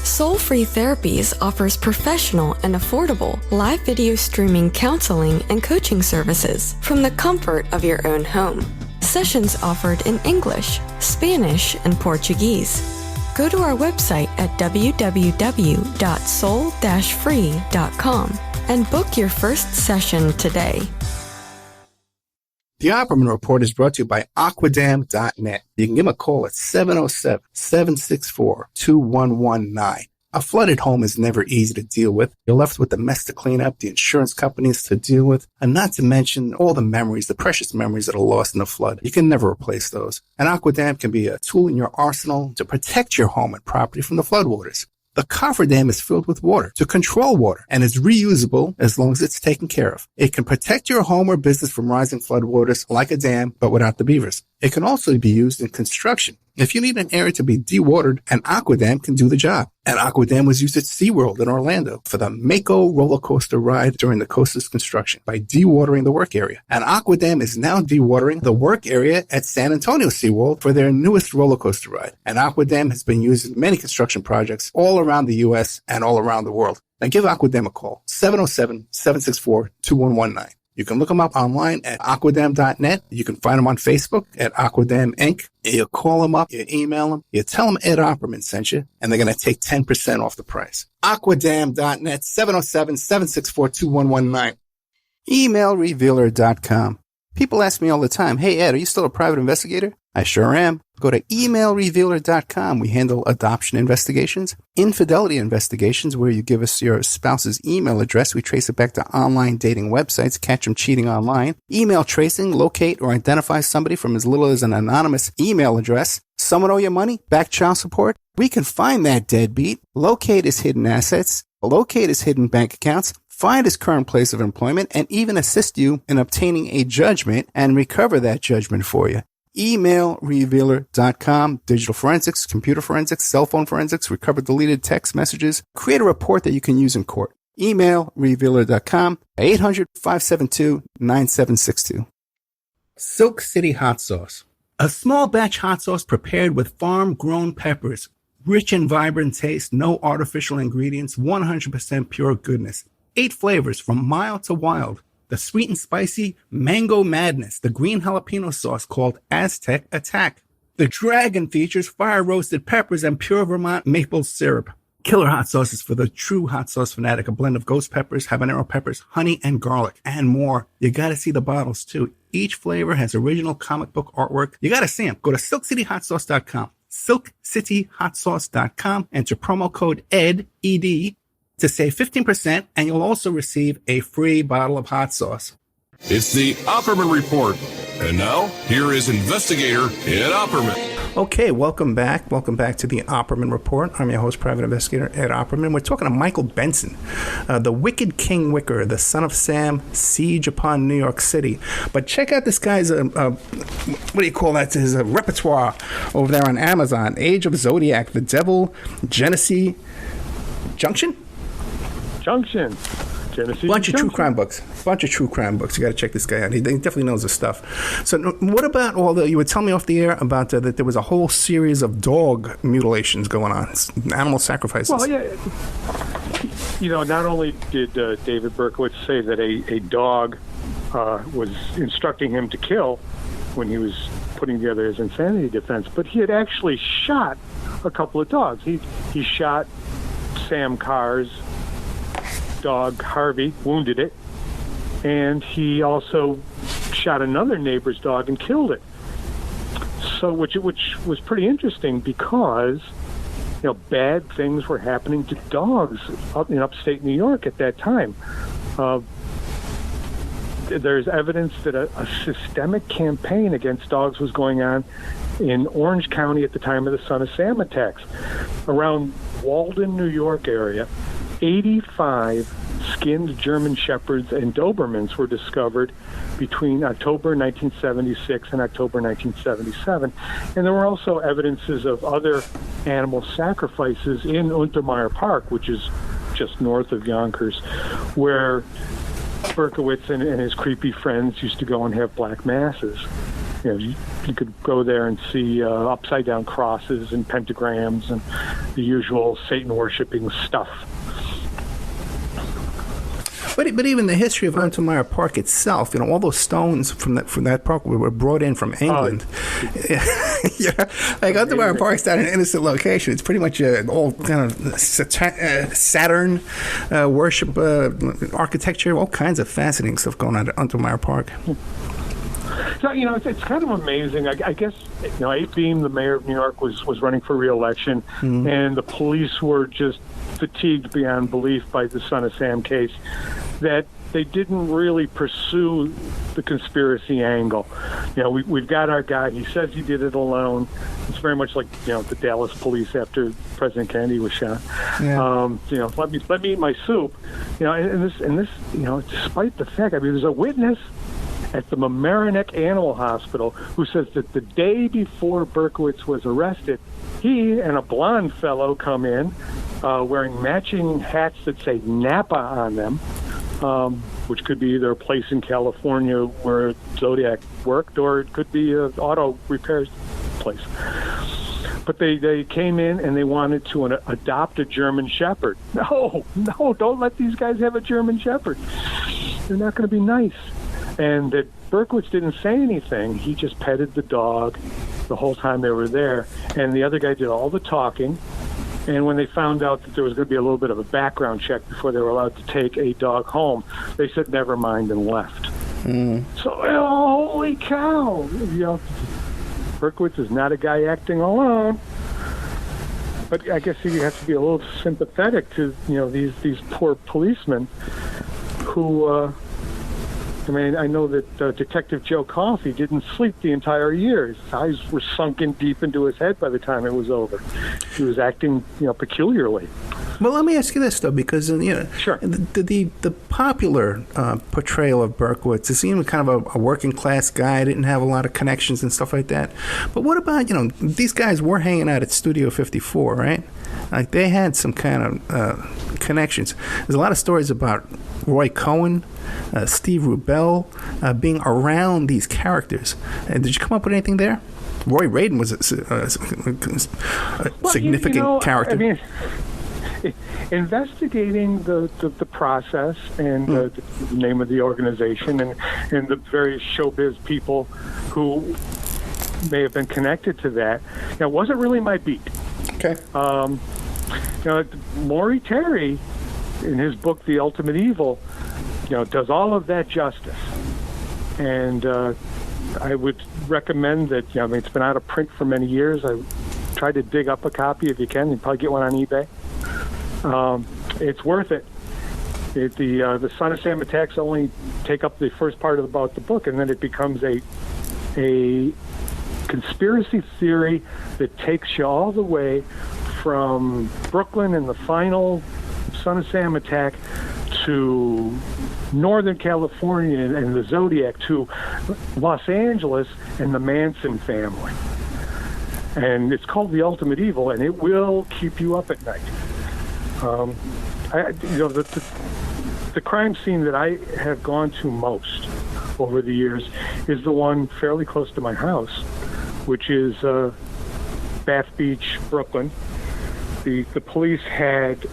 Soul Free Therapies offers professional and affordable live video streaming counseling and coaching services from the comfort of your own home. Sessions offered in English, Spanish, and Portuguese. Go to our website at www.soul-free.com and book your first session today. The Opperman Report is brought to you by Aquadam.net. You can give them a call at 707-764-2119. A flooded home is never easy to deal with. You're left with the mess to clean up, the insurance companies to deal with, and not to mention all the memories, the precious memories that are lost in the flood. You can never replace those. And Aquadam can be a tool in your arsenal to protect your home and property from the floodwaters. The cofferdam is filled with water to control water and is reusable as long as it's taken care of. It can protect your home or business from rising floodwaters like a dam, but without the beavers. It can also be used in construction. If you need an area to be dewatered, an Aquadam can do the job. An Aquadam was used at SeaWorld in Orlando for the Mako roller coaster ride during the coaster's construction by dewatering the work area. An Aquadam is now dewatering the work area at San Antonio SeaWorld for their newest roller coaster ride. An Aquadam has been used in many construction projects all around the U.S. and all around the world. Now give Aquadam a call, 707-764-2119. You can look them up online at aquadam.net. You can find them on Facebook at Aquadam Inc. You call them up, you email them, you tell them Ed Opperman sent you, and they're going to take 10% off the price. Aquadam.net, 707-764-2119. Emailrevealer.com. People ask me all the time, hey Ed, are you still a private investigator? I sure am. Go to emailrevealer.com. We handle adoption investigations, infidelity investigations, where you give us your spouse's email address. We trace it back to online dating websites, catch them cheating online. Email tracing, locate or identify somebody from as little as an anonymous email address. Someone owe you money? Back child support? We can find that deadbeat, locate his hidden assets, locate his hidden bank accounts, find his current place of employment, and even assist you in obtaining a judgment and recover that judgment for you. Emailrevealer.com, digital forensics, computer forensics, cell phone forensics, recover deleted text messages, create a report that you can use in court. Emailrevealer.com, 800-572-9762. Silk City Hot Sauce. A small batch hot sauce prepared with farm-grown peppers. Rich and vibrant taste, no artificial ingredients, 100% pure goodness. 8 flavors from mild to wild. The sweet and spicy Mango Madness, the green jalapeno sauce called Aztec Attack. The Dragon features fire-roasted peppers and pure Vermont maple syrup. Killer hot sauces for the true hot sauce fanatic, a blend of ghost peppers, habanero peppers, honey, and garlic, and more. You gotta see the bottles too. Each flavor has original comic book artwork. You gotta see them. Go to silkcityhotsauce.com. silkcityhotsauce.com. Enter promo code ED, ED, to save 15%, and you'll also receive a free bottle of hot sauce. It's the Opperman Report. And now, here is investigator Ed Opperman. Okay, welcome back. Welcome back to the Opperman Report. I'm your host, private investigator Ed Opperman. We're talking to Michael Benson, the Wicked King Wicker, the son of Sam, siege upon New York City. But check out this guy's, what do you call that? His repertoire over there on Amazon. Age of Zodiac, The Devil, Genesee, Junction. Bunch of true crime books. You got to check this guy out. He definitely knows his stuff. So what about you were telling me off the air about that there was a whole series of dog mutilations going on, animal sacrifices. Well, yeah. Not only did David Berkowitz say that a dog was instructing him to kill when he was putting together his insanity defense, but he had actually shot a couple of dogs. He shot Sam Carr's dog Harvey, wounded it, and he also shot another neighbor's dog and killed it. So, which was pretty interesting because bad things were happening to dogs up in upstate New York at that time. There's evidence that a systemic campaign against dogs was going on in Orange County at the time of the Son of Sam attacks. Around Walden, New York area, 85 skinned German Shepherds and Dobermans were discovered between October 1976 and October 1977. And there were also evidences of other animal sacrifices in Untermeyer Park, which is just north of Yonkers, where Berkowitz and his creepy friends used to go and have black masses. You could go there and see upside-down crosses and pentagrams and the usual Satan-worshipping stuff. But even the history of Untermeyer Park itself, all those stones from that park were brought in from England. Like Untermeyer Park's not an innocent location. It's pretty much all kind of Saturn worship architecture, all kinds of fascinating stuff going on at Untermeyer Park. So, it's kind of amazing. I guess, Abe Beam, the mayor of New York, was running for re-election, and the police were just fatigued beyond belief by the Son of Sam case that they didn't really pursue the conspiracy angle. We've got our guy. He says he did it alone. It's very much like, the Dallas police after President Kennedy was shot. Yeah. Let me eat my soup. And this, despite the fact, there's a witness at the Mamaroneck Animal Hospital who says that the day before Berkowitz was arrested, he and a blonde fellow come in wearing matching hats that say Napa on them, which could be either a place in California where Zodiac worked, or it could be an auto repair place. But they came in and they wanted to adopt a German Shepherd. No, don't let these guys have a German Shepherd. They're not going to be nice. And that Berkowitz didn't say anything. He just petted the dog the whole time they were there. And the other guy did all the talking. And when they found out that there was going to be a little bit of a background check before they were allowed to take a dog home, they said never mind and left. So, holy cow! Berkowitz is not a guy acting alone. But I guess you have to be a little sympathetic to, these poor policemen who, I know that Detective Joe Coffey didn't sleep the entire year. His eyes were sunken deep into his head by the time it was over. He was acting, peculiarly. Well, let me ask you this, though, because, Sure. the popular portrayal of Berkowitz is kind of a working-class guy, didn't have a lot of connections and stuff like that. But what about, these guys were hanging out at Studio 54, right? Like, they had some kind of connections. There's a lot of stories about Roy Cohen, Steve Rubell, being around these characters. Did you come up with anything there? Roy Radin was a significant character. Investigating the process and the name of the organization and the various showbiz people who may have been connected to that, it wasn't really my beat. Okay. Maury Terry, in his book The Ultimate Evil, does all of that justice. And I would recommend that, it's been out of print for many years. I tried to dig up a copy if you can. You can probably get one on eBay. It's worth it. The Son of Sam attacks only take up the first part about the book, and then it becomes a conspiracy theory that takes you all the way from Brooklyn and the final Son of Sam attack to Northern California and the Zodiac to Los Angeles and the Manson family. And it's called The Ultimate Evil, and it will keep you up at night. The crime scene that I have gone to most over the years is the one fairly close to my house, which is Bath Beach, Brooklyn. The police had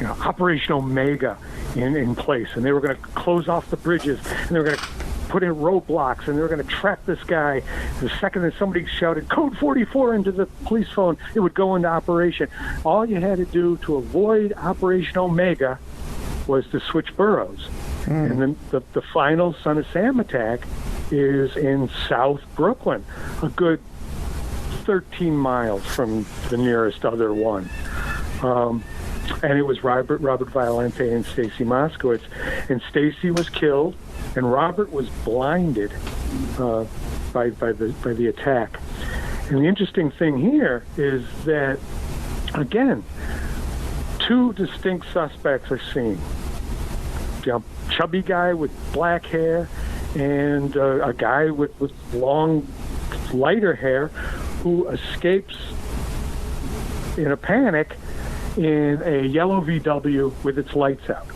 Operation Omega in place, and they were going to close off the bridges, and they were going to put in roadblocks, and they were going to track this guy. The second that somebody shouted Code 44 into the police phone, it would go into operation. All you had to do to avoid Operation Omega was to switch boroughs. And then the final Son of Sam attack is in South Brooklyn, a good 13 miles from the nearest other one. And it was Robert Violente and Stacy Moskowitz. And Stacy was killed, and Robert was blinded by the attack. And the interesting thing here is that, again, two distinct suspects are seen. Chubby guy with black hair and a guy with long, lighter hair who escapes in a panic in a yellow VW with its lights out.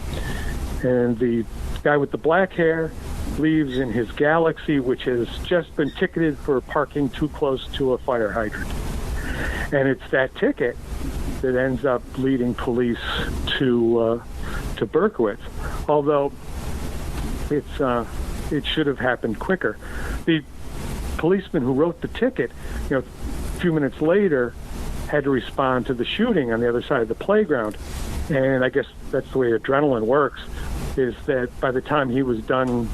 And the guy with the black hair leaves in his Galaxy, which has just been ticketed for parking too close to a fire hydrant. And it's that ticket that ends up leading police to Berkowitz, although it should have happened quicker. The policeman who wrote the ticket, a few minutes later, had to respond to the shooting on the other side of the playground. And I guess that's the way adrenaline works, is that by the time he was done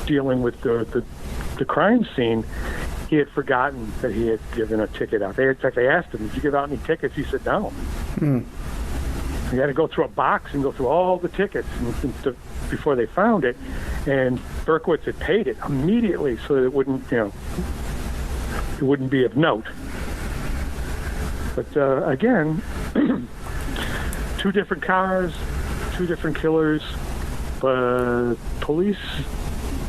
dealing with the crime scene, he had forgotten that he had given a ticket out. In fact, they asked him, did you give out any tickets? He said no. He had to go through a box and go through all the tickets before they found it. And Berkowitz had paid it immediately so that it wouldn't be of note. But again, two different cars, two different killers, but police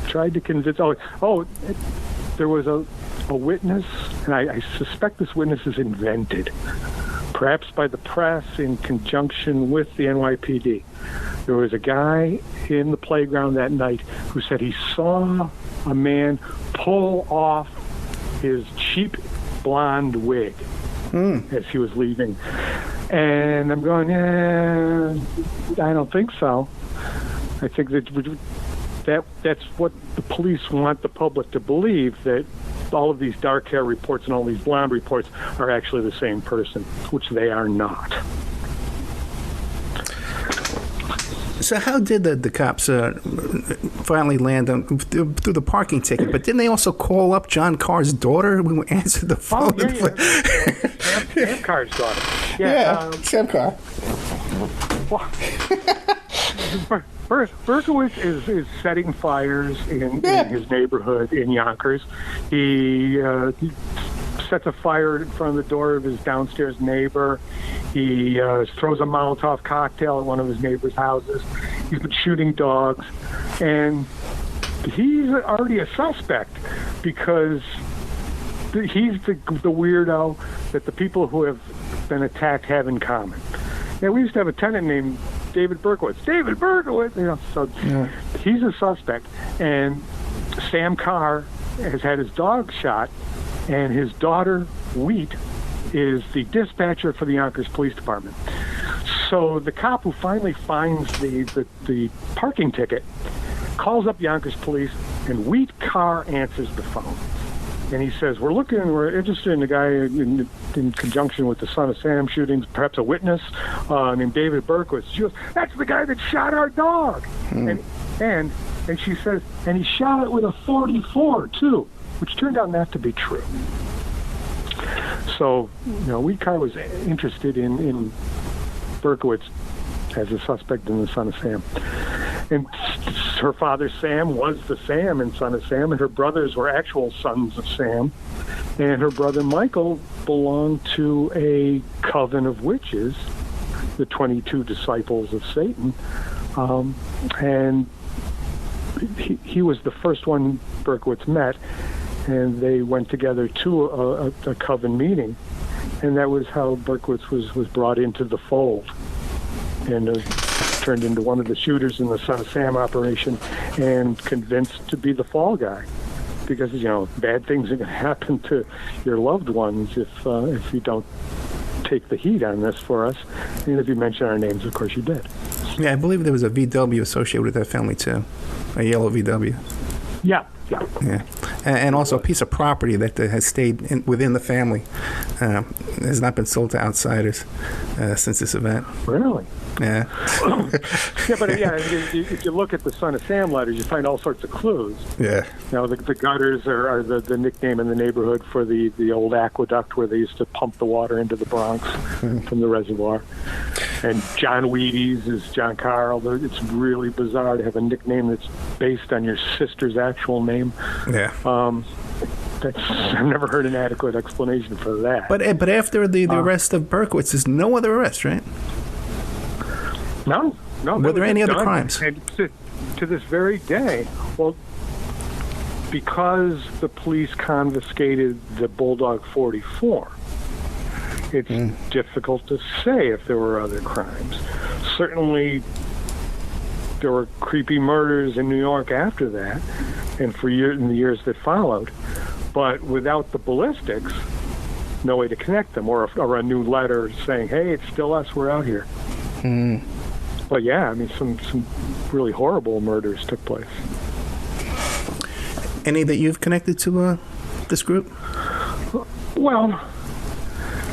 tried to convince. There was a witness, and I suspect this witness is invented, perhaps by the press in conjunction with the NYPD. There was a guy in the playground that night who said he saw a man pull off his cheap blonde wig as he was leaving. And I'm going, I don't think so. I think that's what the police want the public to believe, that all of these dark hair reports and all these blonde reports are actually the same person, which they are not. So how did the cops finally land on through the parking ticket? But didn't they also call up John Carr's daughter who answered the phone? Oh, yeah. Sam Carr's daughter. Yeah, Sam Carr. Berkowitz is setting fires in his neighborhood in Yonkers. He sets a fire in front of the door of his downstairs neighbor. He throws a Molotov cocktail at one of his neighbor's houses. He's been shooting dogs. And he's already a suspect because he's the weirdo that the people who have been attacked have in common. Yeah, we used to have a tenant named David Berkowitz. David Berkowitz! He's a suspect. And Sam Carr has had his dog shot, and his daughter, Wheat, is the dispatcher for the Yonkers Police Department. So the cop who finally finds the parking ticket calls up Yonkers Police, and Wheat Carr answers the phone. And he says, we're interested in the guy in conjunction with the Son of Sam shootings, perhaps a witness named David Berkowitz. She goes, that's the guy that shot our dog. And she says, and he shot it with a .44 too, which turned out not to be true. So, Wheat Carr was interested in Berkowitz as a suspect in the Son of Sam. And her father, Sam, was the Sam in Son of Sam, and her brothers were actual sons of Sam. And her brother, Michael, belonged to a coven of witches, the 22 disciples of Satan. And he was the first one Berkowitz met, and they went together to a coven meeting. And that was how Berkowitz was brought into the fold and turned into one of the shooters in the Son of Sam operation and convinced to be the fall guy. Because, bad things are going to happen to your loved ones if you don't take the heat on this for us. And if you mention our names, of course you did. Yeah, I believe there was a VW associated with that family, too. A yellow VW. Yeah. And also a piece of property that has stayed within the family has not been sold to outsiders since this event. Really? Yeah. If you look at the Son of Sam letters, you find all sorts of clues. Yeah. The gutters are the nickname in the neighborhood for the old aqueduct where they used to pump the water into the Bronx from the reservoir. And John Wheaties is John Carr, although it's really bizarre to have a nickname that's based on your sister's actual name. Yeah. I've never heard an adequate explanation for that. But after the arrest of Berkowitz, there's no other arrest, right? No. Were there any other crimes? And to this very day, well, because the police confiscated the Bulldog 44, it's difficult to say if there were other crimes. Certainly, there were creepy murders in New York after that, and in the years that followed. But without the ballistics, no way to connect them, or a new letter saying, "Hey, it's still us. We're out here." But yeah, some really horrible murders took place. Any that you've connected to this group? Well,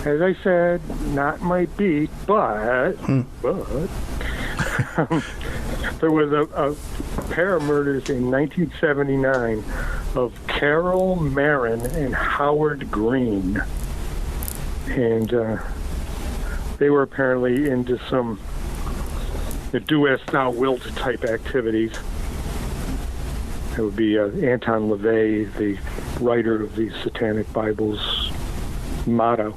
as I said, not my beat, but there was a pair of murders in 1979 of Carol Marin and Howard Green. And they were apparently into some do as thou wilt type activities. It would be Anton LaVey, the writer of the Satanic Bible's motto.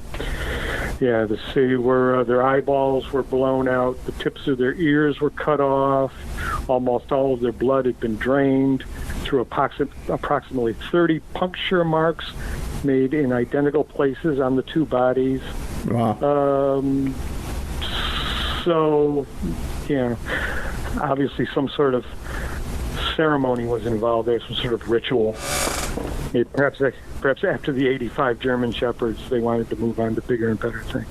Yeah, their eyeballs were blown out, the tips of their ears were cut off, almost all of their blood had been drained through approximately 30 puncture marks made in identical places on the two bodies. Wow. So, yeah, obviously some sort of ceremony was involved there, some sort of ritual. Perhaps after the 85 German Shepherds, they wanted to move on to bigger and better things.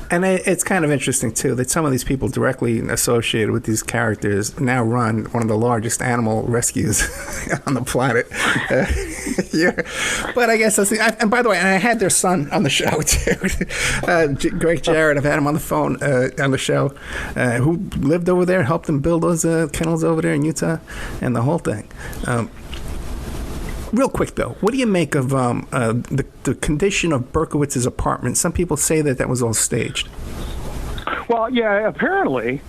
And it's kind of interesting, too, that some of these people directly associated with these characters now run one of the largest animal rescues on the planet. Yeah, but I guess and by the way, and I had their son on the show too, Greg Jarrett. I've had him on the phone on the show, who lived over there, helped them build those kennels over there in Utah, and the whole thing. Real quick though, what do you make of the condition of Berkowitz's apartment? Some people say that was all staged. Well, yeah, apparently,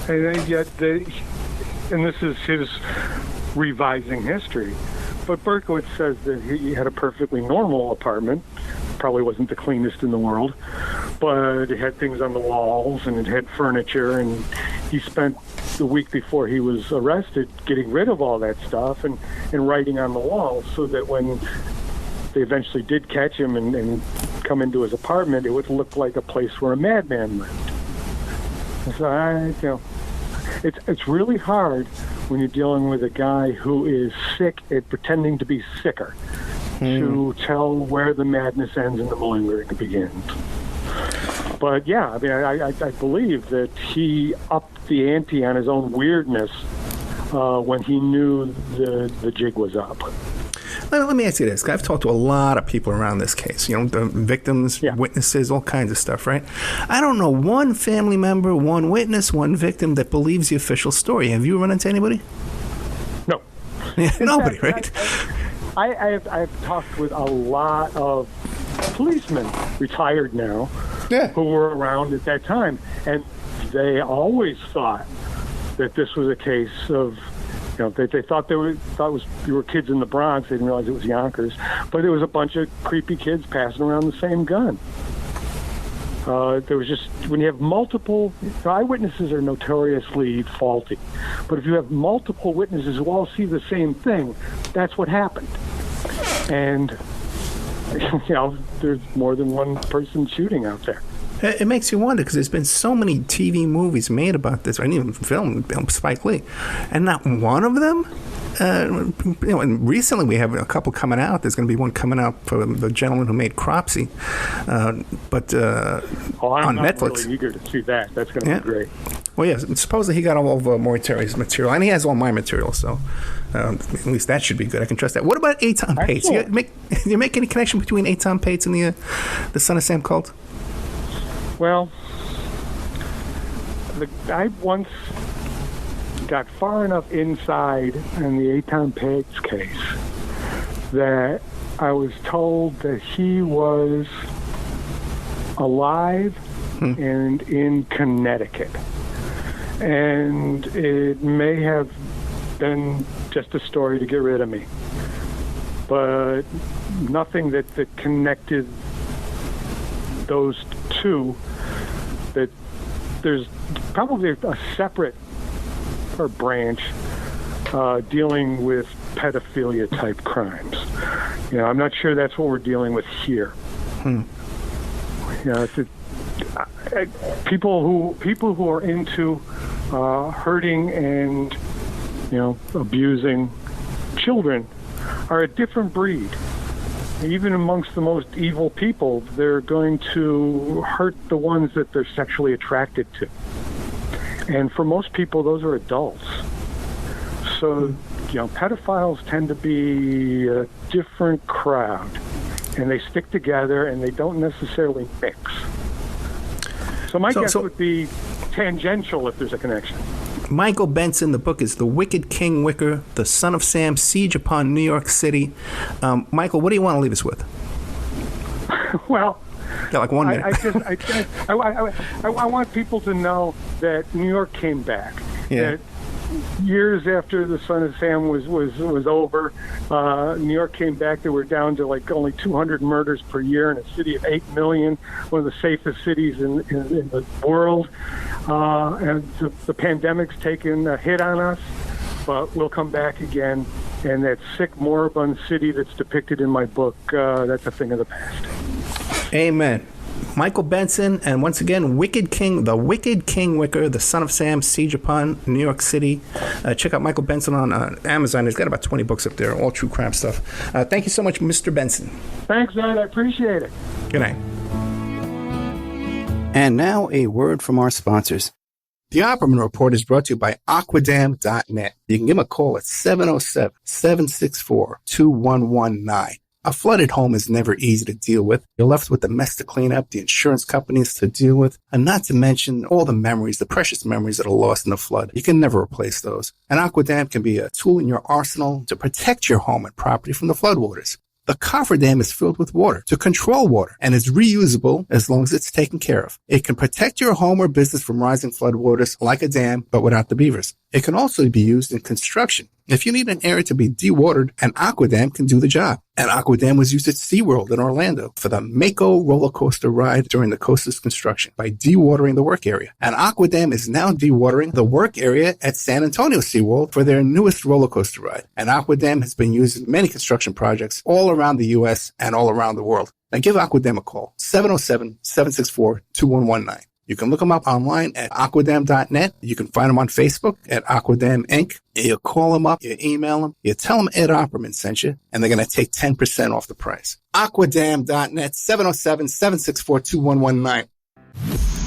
and yet and this is his revising history. But Berkowitz says that he had a perfectly normal apartment. Probably wasn't the cleanest in the world, but it had things on the walls and it had furniture. And he spent the week before he was arrested getting rid of all that stuff and writing on the walls so that when they eventually did catch him and come into his apartment, it would look like a place where a madman lived. So it's really hard when you're dealing with a guy who is sick at pretending to be sicker to tell where the madness ends and the malingering begins. But yeah, I mean, I believe that he upped the ante on his own weirdness when he knew the jig was up. Let me ask you this. I've talked to a lot of people around this case, the victims, witnesses, all kinds of stuff, right? I don't know one family member, one witness, one victim that believes the official story. Have you run into anybody? No. Nobody, fact, right? I've talked with a lot of policemen, retired now, who were around at that time, and they always thought that this was a case of, they thought there were kids in the Bronx. They didn't realize it was Yonkers, but it was a bunch of creepy kids passing around the same gun. There was just, when you have multiple eyewitnesses are notoriously faulty, but if you have multiple witnesses who all see the same thing, that's what happened. And there's more than one person shooting out there. It makes you wonder because there's been so many TV movies made about this, and even film, Spike Lee, and not one of them. And recently we have a couple coming out. There's going to be one coming out for the gentleman who made Cropsey, on Netflix. I'm really eager to see that. That's going to be great. Well, yeah, supposedly he got all of Moritari's material, and he has all my material, so at least that should be good. I can trust that. What about Eitan Pates? You make any connection between Eitan Pates and the Son of Sam cult? Well, I once got far enough inside in the Eitan Pates case that I was told that he was alive and in Connecticut. And it may have been just a story to get rid of me, but nothing that connected those two. That there's probably a separate branch dealing with pedophilia type crimes. I'm not sure that's what we're dealing with here. People who are into hurting and abusing children are a different breed. Even amongst the most evil people, they're going to hurt the ones that they're sexually attracted to. And for most people, those are adults. So, pedophiles tend to be a different crowd. And they stick together, and they don't necessarily mix. So my guess would be tangential if there's a connection. Michael Benson, the book is The Wicked King Wicker, The Son of Sam, Siege Upon New York City. Michael, what do you want to leave us with? Well, got like 1 minute. I want people to know that New York came back. Yeah. That years after The Son of Sam was over, New York came back. They were down to like only 200 murders per year in a city of 8 million, one of the safest cities in the world. And the pandemic's taken a hit on us, but we'll come back again. And that sick, moribund city that's depicted in my book, that's a thing of the past. Amen. Michael Benson, and once again, The Wicked King Wicker, The Son of Sam, Siege Upon New York City. Check out Michael Benson on Amazon. He's got about 20 books up there, all true crime stuff. Thank you so much, Mr. Benson. Thanks, Ed. I appreciate it. Good night. And now a word from our sponsors. The Opperman Report is brought to you by Aquadam.net. You can give them a call at 707-764-2119. A flooded home is never easy to deal with. You're left with the mess to clean up, the insurance companies to deal with, and not to mention all the memories, the precious memories that are lost in the flood. You can never replace those. And Aquadam can be a tool in your arsenal to protect your home and property from the floodwaters. The cofferdam is filled with water to control water and is reusable as long as it's taken care of. It can protect your home or business from rising floodwaters like a dam, but without the beavers. It can also be used in construction. If you need an area to be dewatered, an Aquadam can do the job. An Aquadam was used at SeaWorld in Orlando for the Mako roller coaster ride during the coaster's construction by dewatering the work area. An Aquadam is now dewatering the work area at San Antonio SeaWorld for their newest roller coaster ride. An Aquadam has been used in many construction projects all around the U.S. and all around the world. Now give Aquadam a call, 707-764-2119. You can look them up online at aquadam.net. You can find them on Facebook at Aquadam Inc. You call them up, you email them, you tell them Ed Opperman sent you, and they're going to take 10% off the price. Aquadam.net, 707-764-2119.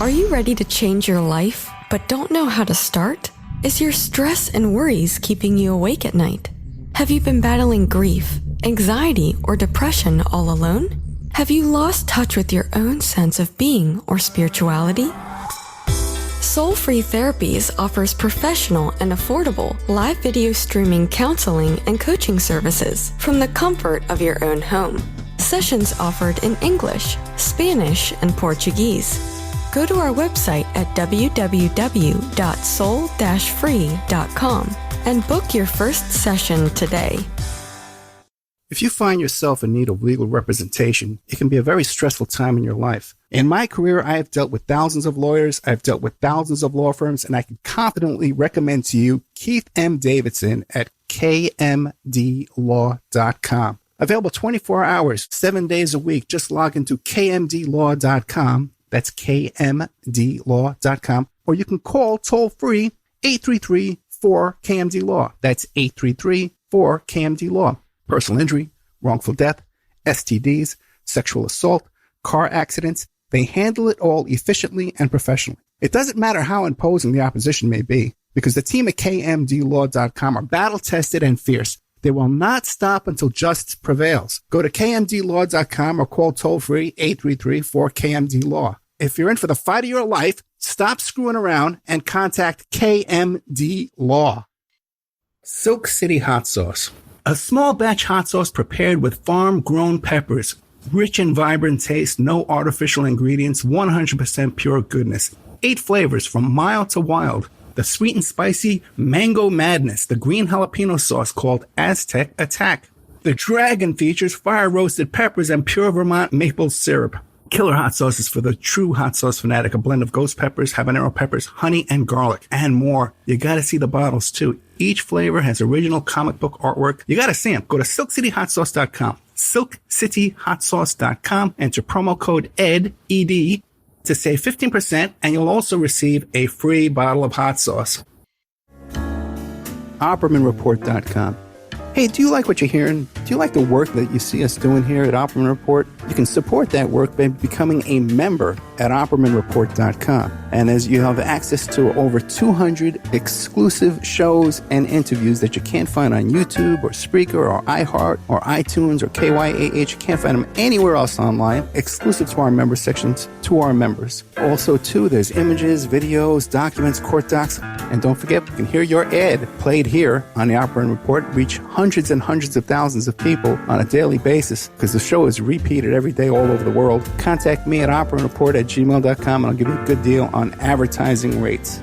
Are you ready to change your life, but don't know how to start? Is your stress and worries keeping you awake at night? Have you been battling grief, anxiety, or depression all alone? Have you lost touch with your own sense of being or spirituality? Soul Free Therapies offers professional and affordable live video streaming counseling and coaching services from the comfort of your own home. Sessions offered in English, Spanish, and Portuguese. Go to our website at www.soul-free.com and book your first session today. If you find yourself in need of legal representation, it can be a very stressful time in your life. In my career, I have dealt with thousands of lawyers, I've dealt with thousands of law firms, and I can confidently recommend to you Keith M. Davidson at kmdlaw.com. Available 24 hours, 7 days a week. Just log into kmdlaw.com. That's kmdlaw.com. Or you can call toll-free 833-4KMD-LAW. That's 833-4KMD-LAW. Personal injury, wrongful death, STDs, sexual assault, car accidents. They handle it all efficiently and professionally. It doesn't matter how imposing the opposition may be, because the team at kmdlaw.com are battle-tested and fierce. They will not stop until justice prevails. Go to kmdlaw.com or call toll-free 833-4KMD-LAW. If you're in for the fight of your life, stop screwing around and contact KMD Law. Silk City Hot Sauce. A small batch hot sauce prepared with farm-grown peppers. Rich and vibrant taste, no artificial ingredients, 100% pure goodness. 8 flavors from mild to wild. The sweet and spicy Mango Madness, the green jalapeno sauce called Aztec Attack. The Dragon features fire-roasted peppers and pure Vermont maple syrup. Killer hot sauce is for the true hot sauce fanatic, a blend of ghost peppers, habanero peppers, honey, and garlic, and more. You gotta see the bottles, too. Each flavor has original comic book artwork. You gotta see them. Go to silkcityhotsauce.com. silkcityhotsauce.com. Enter promo code ED, ED, to save 15%, and you'll also receive a free bottle of hot sauce. OppermanReport.com. Hey, do you like what you're hearing? Do you like the work that you see us doing here at Opperman Report? You can support that work by becoming a member at OppermanReport.com. And as you have access to over 200 exclusive shows and interviews that you can't find on YouTube or Spreaker or iHeart or iTunes or KYAH. You can't find them anywhere else online, exclusive to our member sections, to our members. Also, too, there's images, videos, documents, court docs. And don't forget, you can hear your ad played here on the Opperman Report, reach hundreds and hundreds of thousands of people on a daily basis, because the show is repeated every day all over the world. Contact me at oppermanreport@gmail.com and I'll give you a good deal on advertising rates.